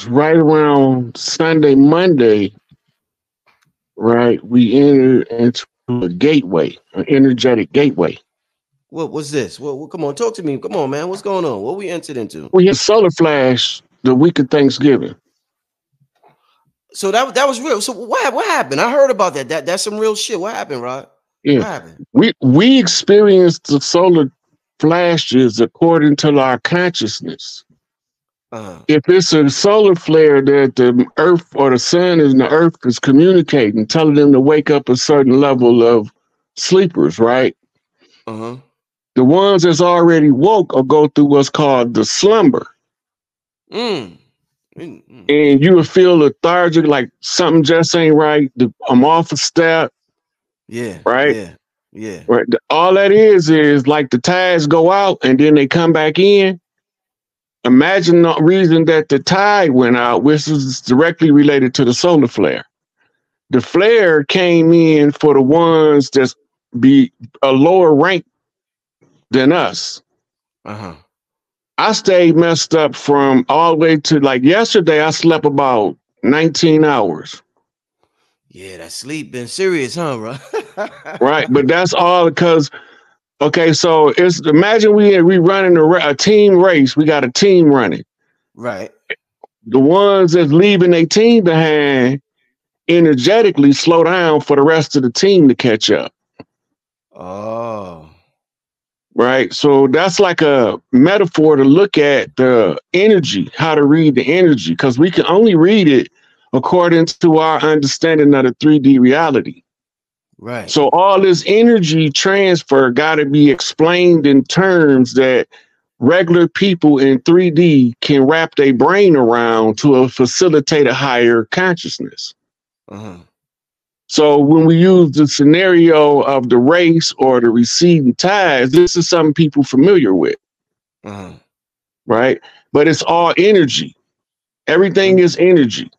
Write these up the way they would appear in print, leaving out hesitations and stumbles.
right around Sunday, Monday, right, we entered into a gateway, an energetic gateway. What was this? Well, come on, talk to me. Come on, man. What's going on? What we entered into? We had solar flash the week of Thanksgiving. So that was real. So what happened? I heard about that. That's some real shit. What happened, Rod? Yeah. What happened? We experienced the solar flashes according to our consciousness. If it's a solar flare that the earth or the sun and the earth is communicating, telling them to wake up a certain level of sleepers, right? Uh-huh. The ones that's already woke will go through what's called the slumber. And you will feel lethargic, like something just ain't right. I'm off a step. Yeah. Right? Yeah. Yeah. Right. All that is like the tides go out and then they come back in. Imagine the reason that the tide went out, which is directly related to the solar flare. The flare came in for the ones that's be a lower rank than us. Uh-huh. I stayed messed up from all the way to like yesterday. I slept about 19 hours. Yeah, that sleep been serious, huh, bro? Right, but that's all because. Okay, so it's imagine we running a team race. We got a team running. Right. The ones that's leaving a team behind energetically slow down for the rest of the team to catch up. Oh. Right. So that's like a metaphor to look at the energy, how to read the energy, because we can only read it according to our understanding of the 3D reality. Right. So all this energy transfer got to be explained in terms that regular people in 3D can wrap their brain around to facilitate a higher consciousness. Uh-huh. So when we use the scenario of the race or the receding tides, this is something people familiar with. Uh-huh. Right? But it's all energy. Everything is energy.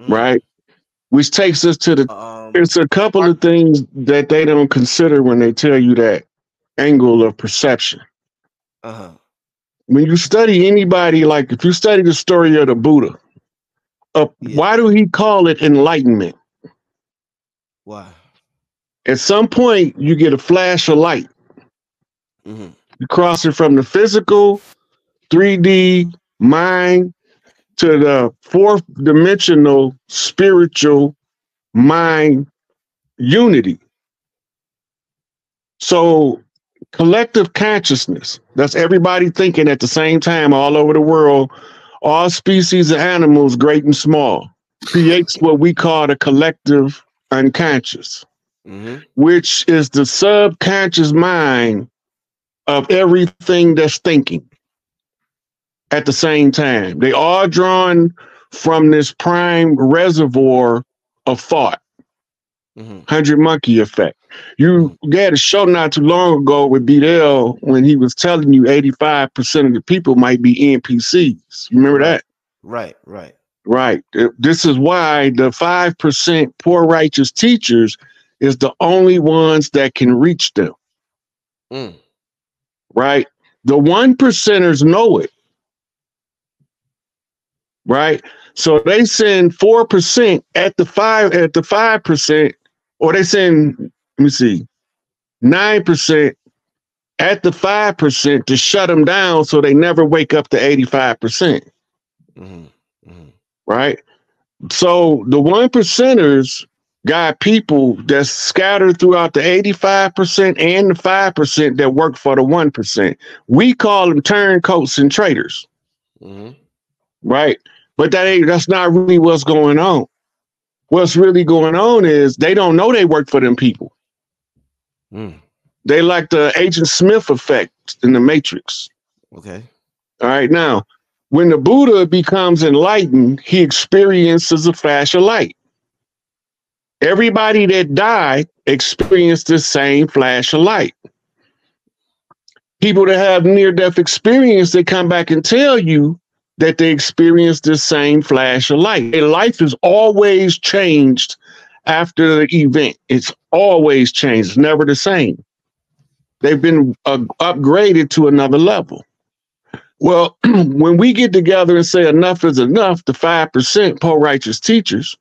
Right? Which takes us to it's a couple of things that they don't consider when they tell you that angle of perception. Uh-huh. When you study anybody, like if you study the story of the Buddha, why do he call it enlightenment? Why? At some point, you get a flash of light. Mm-hmm. You cross it from the physical, 3D, mind, to the fourth dimensional spiritual mind unity. So collective consciousness, that's everybody thinking at the same time all over the world, all species of animals, great and small, creates what we call the collective unconscious, which is the subconscious mind of everything that's thinking at the same time. They all drawn from this prime reservoir of thought. 100 monkey effect. You had a show not too long ago with Bedell when he was telling you 85% of the people might be NPCs. You remember that? Right. Right. This is why the 5% poor righteous teachers is the only ones that can reach them. Right? The 1%ers know it. Right? So they send 4% at the 5%, or they send, let me see, 9% at the 5% to shut them down so they never wake up to 85%. Right? So the 1%ers got people that's scattered throughout the 85% and the 5% that work for the 1%. We call them turncoats and traitors. Right? But that's not really what's going on. What's really going on is they don't know they work for them people. They like the Agent Smith effect in the Matrix. Okay. All right. Now, when the Buddha becomes enlightened, he experiences a flash of light. Everybody that died experienced the same flash of light. People that have near-death experience, they come back and tell you that they experienced the same flash of light. Their life is always changed after the event. It's always changed. It's never the same. They've been upgraded to another level. Well, when we get together and say enough is enough, the 5% pro-righteous teachers,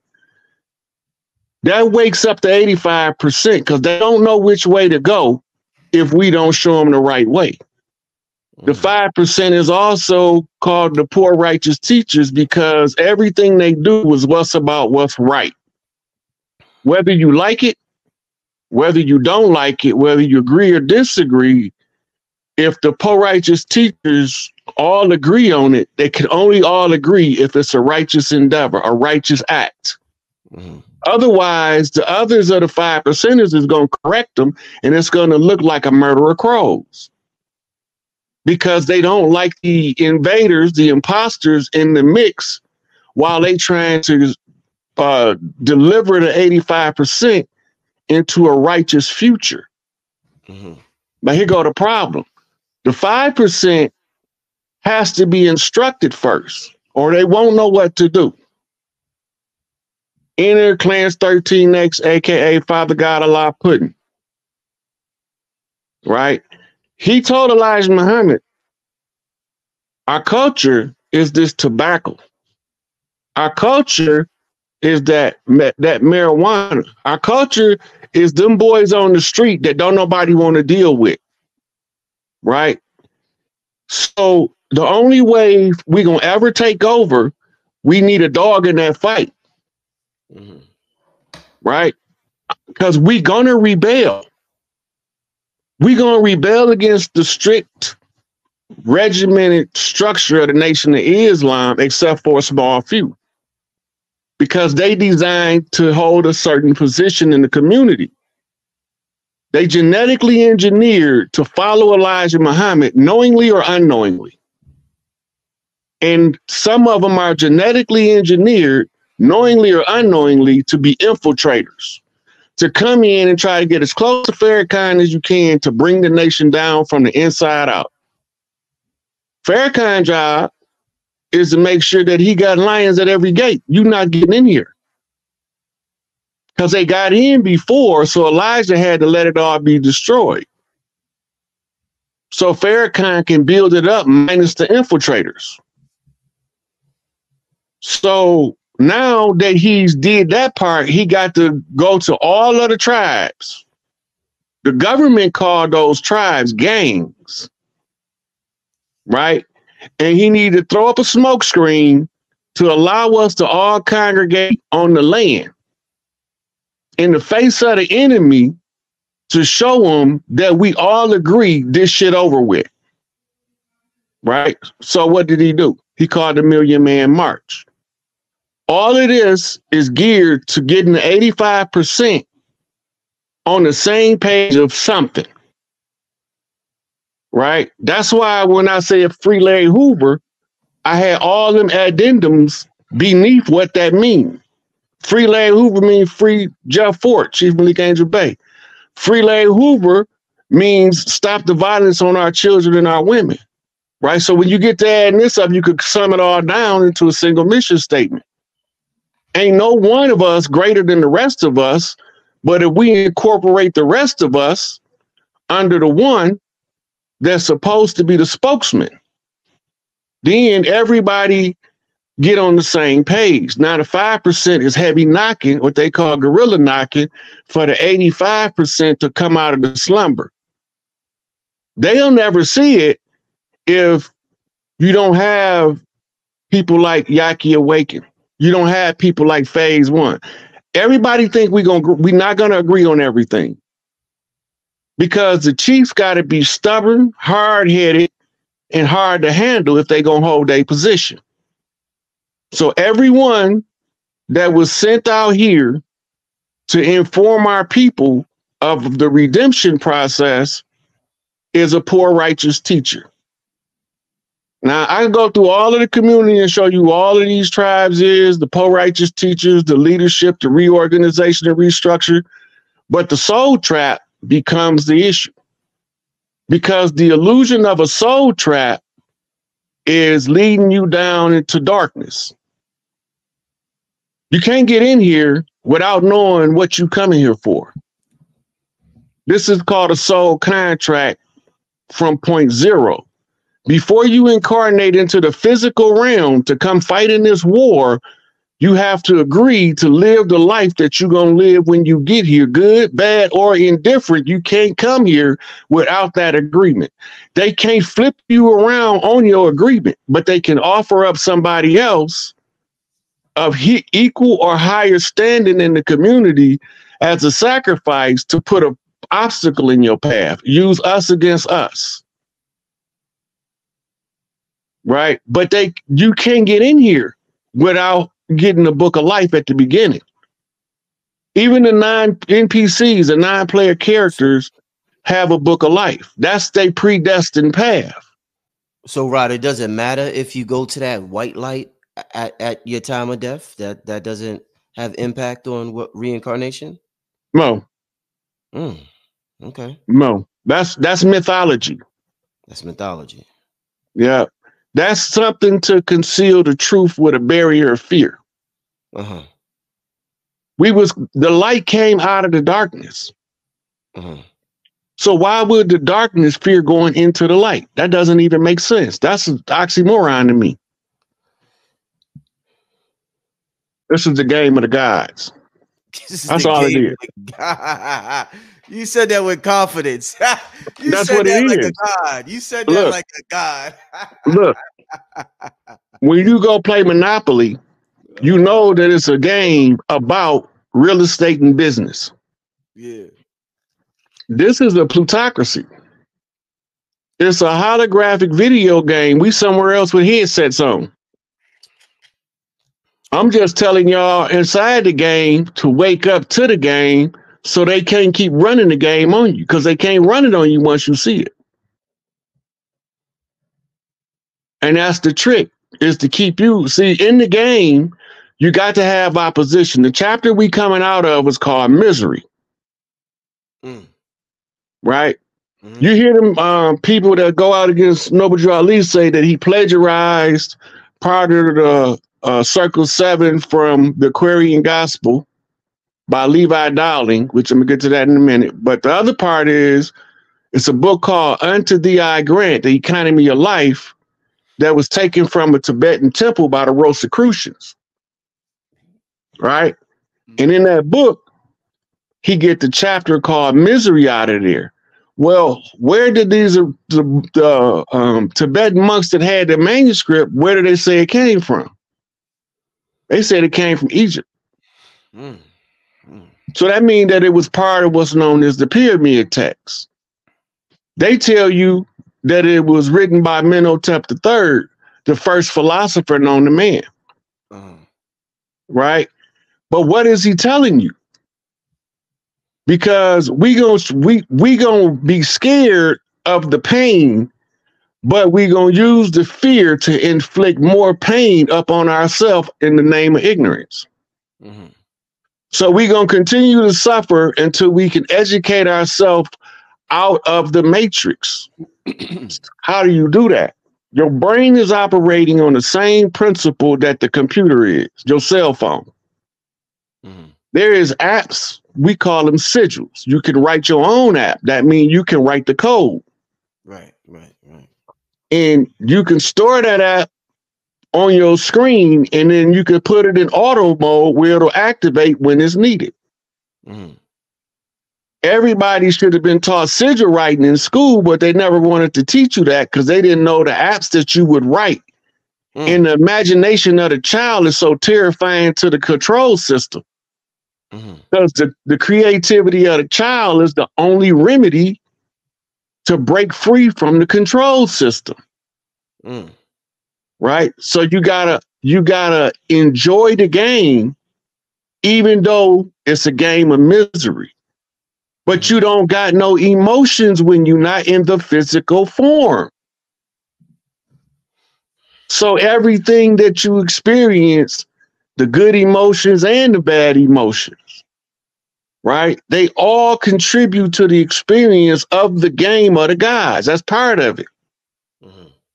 that wakes up the 85% because they don't know which way to go if we don't show them the right way. The 5% is also called the poor righteous teachers because everything they do is about what's right. Whether you like it, whether you don't like it, whether you agree or disagree, if the poor righteous teachers all agree on it, they can only all agree if it's a righteous endeavor, a righteous act. Otherwise, the others of the 5%ers is going to correct them, and it's going to look like a murder of crows because they don't like the invaders, the imposters in the mix while they trying to deliver the 85% into a righteous future. But here go the problem. The 5% has to be instructed first, or they won't know what to do. Enter Clarence 13X, aka Father God Allah Pudding. Right? He told Elijah Muhammad, our culture is this tobacco. Our culture is that marijuana. Our culture is them boys on the street that don't nobody want to deal with. Right? So the only way we gonna ever take over, we need a dog in that fight. Right? Because we gonna rebel. We gonna rebel against the strict regimented structure of the Nation of Islam, except for a small few. Because they designed to hold a certain position in the community. They genetically engineered to follow Elijah Muhammad knowingly or unknowingly. And some of them are genetically engineered, knowingly or unknowingly, to be infiltrators, to come in and try to get as close to Farrakhan as you can to bring the nation down from the inside out. Farrakhan's job is to make sure that he got lions at every gate. You're not getting in here. Because they got in before, so Elijah had to let it all be destroyed. So Farrakhan can build it up minus the infiltrators. So now that he's did that part, he got to go to all of the tribes. The government called those tribes gangs, right? And he needed to throw up a smoke screen to allow us to all congregate on the land in the face of the enemy to show them that we all agree this shit over with, right? So what did he do? He called the Million Man March. All of this is geared to getting the 85% on the same page of something, right? That's why when I said free Larry Hoover, I had all them addendums beneath what that means. Free Larry Hoover means free Jeff Fort, Chief Malik Angel Bay. Free Larry Hoover means stop the violence on our children and our women, right? So when you get to adding this up, you could sum it all down into a single mission statement. Ain't no one of us greater than the rest of us, but if we incorporate the rest of us under the one that's supposed to be the spokesman, then everybody get on the same page. Now the 5% is heavy knocking, what they call guerrilla knocking, for the 85% to come out of the slumber. They'll never see it if you don't have people like Yaki Awaken. You don't have people like Phase One. Everybody think we're not gonna agree on everything because the chiefs got to be stubborn, hard-headed, and hard to handle if they're gonna hold their position. So everyone that was sent out here to inform our people of the redemption process is a poor righteous teacher. Now, I can go through all of the community and show you all of these tribes is, the poor righteous teachers, the leadership, the reorganization and restructure, but the soul trap becomes the issue. Because the illusion of a soul trap is leading you down into darkness. You can't get in here without knowing what you're coming here for. This is called a soul contract from point zero. Before you incarnate into the physical realm to come fight in this war, you have to agree to live the life that you're going to live when you get here, good, bad, or indifferent. You can't come here without that agreement. They can't flip you around on your agreement, but they can offer up somebody else of equal or higher standing in the community as a sacrifice to put an obstacle in your path. Use us against us. Right? But you can't get in here without getting the book of life at the beginning. Even the 9 NPCs, the 9-player characters, have a book of life. That's their predestined path. So, Rod, it doesn't matter if you go to that white light at your time of death. That doesn't have impact on what reincarnation. No. Okay. No. That's mythology. That's mythology. Yeah. That's something to conceal the truth with a barrier of fear. Uh-huh. The light came out of the darkness. Uh-huh. So why would the darkness fear going into the light? That doesn't even make sense. That's an oxymoron to me. This is the game of the gods. That's all it is. You said that with confidence. You That's said what that it like is. a god. You said that like a god. Look, when you go play Monopoly, you know that it's a game about real estate and business. Yeah. This is a plutocracy. It's a holographic video game. We somewhere else with headsets on. I'm just telling y'all inside the game to wake up to the game so they can't keep running the game on you, because they can't run it on you once you see it. And that's the trick, is to keep you, see, in the game, you got to have opposition. The chapter we coming out of is called Misery. Right? Mm-hmm. You hear them people that go out against Noble Drew Ali say that he plagiarized part of the Circle 7 from the Aquarian Gospel by Levi Dowling, which I'm going to get to that in a minute. But the other part is, it's a book called Unto Thee I Grant, The Economy of Life, that was taken from a Tibetan temple by the Rosicrucians. Right? And in that book, he get the chapter called Misery out of there. Well, where did these Tibetan monks that had the manuscript, where did they say it came from? They said it came from Egypt. So that means that it was part of what's known as the pyramid text. They tell you that it was written by Menhotep III, the first philosopher known to man. Right? But what is he telling you? Because we gonna be scared of the pain, but we gonna use the fear to inflict more pain up on ourselves in the name of ignorance. So we gonna continue to suffer until we can educate ourselves out of the matrix. How do you do that? Your brain is operating on the same principle that the computer is, your cell phone. There is apps, we call them sigils. You can write your own app. That means you can write the code. Right. And you can store that app on your screen, and then you can put it in auto mode where it'll activate when it's needed. Everybody should have been taught sigil writing in school, but they never wanted to teach you that because they didn't know the apps that you would write. And the imagination of the child is so terrifying to the control system. Because the creativity of the child is the only remedy to break free from the control system. Right? So you gotta enjoy the game, even though it's a game of misery. But you don't got no emotions when you're not in the physical form. So everything that you experience, the good emotions and the bad emotions, right? They all contribute to the experience of the game of the gods. That's part of it.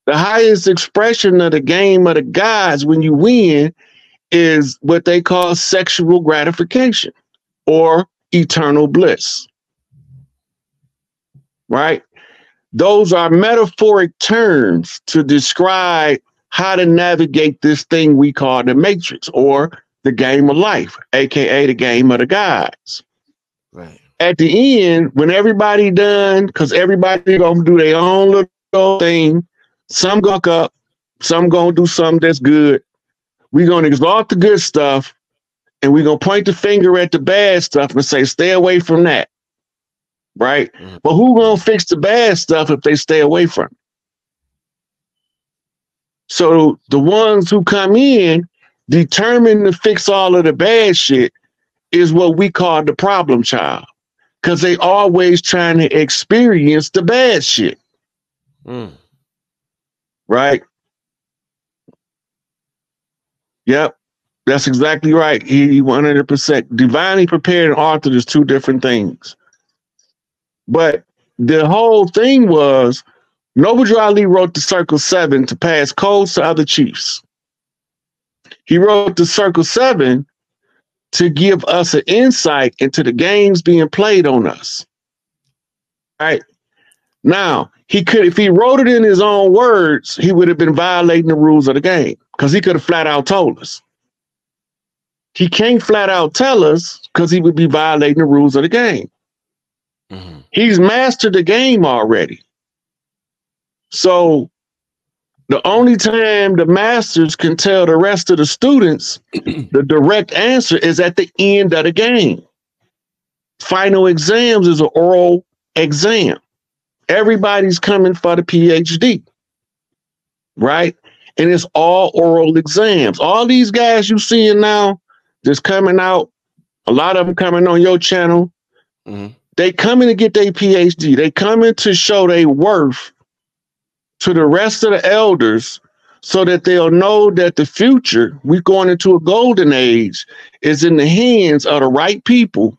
The highest expression of the game of the gods when you win is what they call sexual gratification or eternal bliss. Right? those are metaphoric terms to describe how to navigate this thing we call the matrix or the game of life, aka the game of the gods. Right. At the end, when everybody done, because everybody gonna do their own little thing, some gonna up, some gonna do something that's good. We're gonna exalt the good stuff, and we're gonna point the finger at the bad stuff and say, stay away from that. Right? Mm-hmm. But who gonna fix the bad stuff if they stay away from it? So the ones who come in determined to fix all of the bad shit is what we call the problem child. Because they always trying to experience the bad shit. Right? Yep. That's exactly right. He 100%. Divinely prepared and authored is two different things. But the whole thing was, Noble Ali wrote the Circle 7 to pass codes to other chiefs. He wrote the Circle 7 to give us an insight into the games being played on us. Right? Now, he could, if he wrote it in his own words, he would have been violating the rules of the game because he could have flat out told us. He can't flat out tell us because he would be violating the rules of the game. Mm-hmm. He's mastered the game already. So the only time the masters can tell the rest of the students the direct answer is at the end of the game. Final exams is an oral exam. Everybody's coming for the PhD, right? And it's all oral exams. All these guys you seeing now just coming out, a lot of them coming on your channel, they coming to get their PhD. They coming to show their worth to the rest of the elders so that they'll know that the future, we're going into a golden age, is in the hands of the right people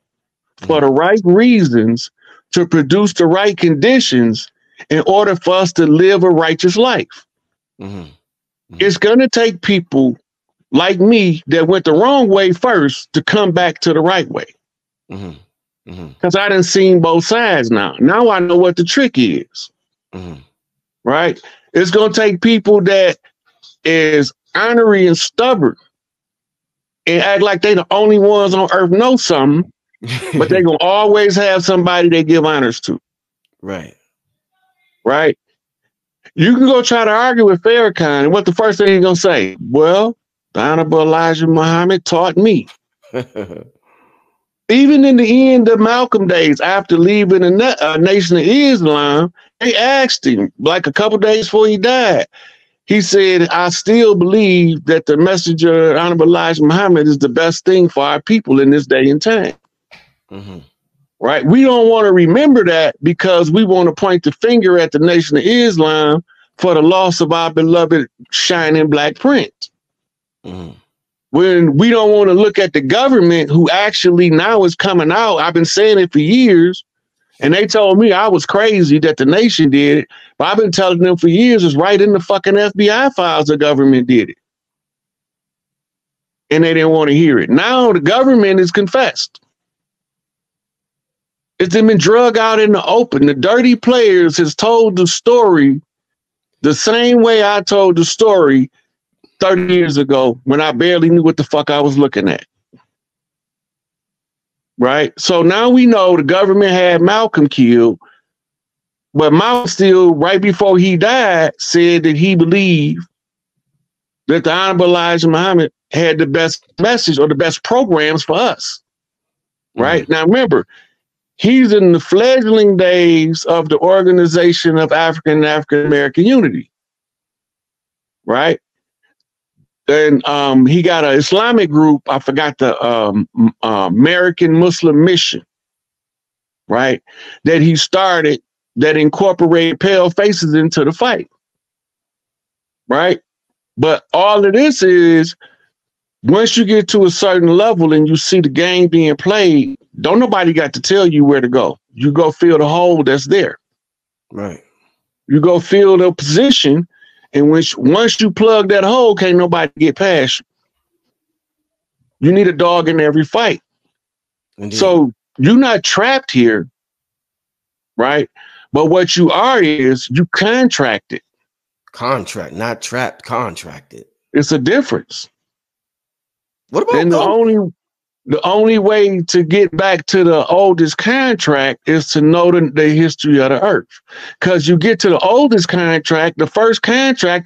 for the right reasons to produce the right conditions in order for us to live a righteous life. It's going to take people like me that went the wrong way first to come back to the right way. Because I done seen both sides now. Now I know what the trick is. Right? It's going to take people that is ornery and stubborn and act like they the only ones on earth know something, but they're going to always have somebody they give honors to. Right. Right? You can go try to argue with Farrakhan, and what the first thing he's going to say? Well, the Honorable Elijah Muhammad taught me. Even in the end of Malcolm days, after leaving the Nation of Islam, they asked him, like a couple days before he died, he said, I still believe that the messenger, Honorable Elijah Muhammad, is the best thing for our people in this day and time. Right? We don't want to remember that because we want to point the finger at the Nation of Islam for the loss of our beloved shining black prince. When we don't want to look at the government who actually now is coming out. I've been saying it for years, and they told me I was crazy that the nation did it, but I've been telling them for years it's right in the fucking FBI files the government did it. And they didn't want to hear it. Now the government is confessed. It's been drug out in the open. The dirty players has told the story the same way I told the story 30 years ago when I barely knew what the fuck I was looking at. Right? So now we know the government had Malcolm killed, but Malcolm still, right before he died, said that he believed that the Honorable Elijah Muhammad had the best message or the best programs for us. Right? Now remember, he's in the fledgling days of the Organization of African and African American Unity. Right? And he got an Islamic group. I forgot the American Muslim Mission, right? That he started that incorporated pale faces into the fight, right? But all of this is, once you get to a certain level and you see the game being played, don't nobody got to tell you where to go. You go fill the hole that's there. Right. You go fill the position. And once you plug that hole, can't nobody get past you. You need a dog in every fight. Indeed. So you're not trapped here, right? But what you are is you contracted. Contract, not trapped, contracted. It's a difference. What about And the only way to get back to the oldest contract is to know the history of the earth. Because you get to the oldest contract, the first contract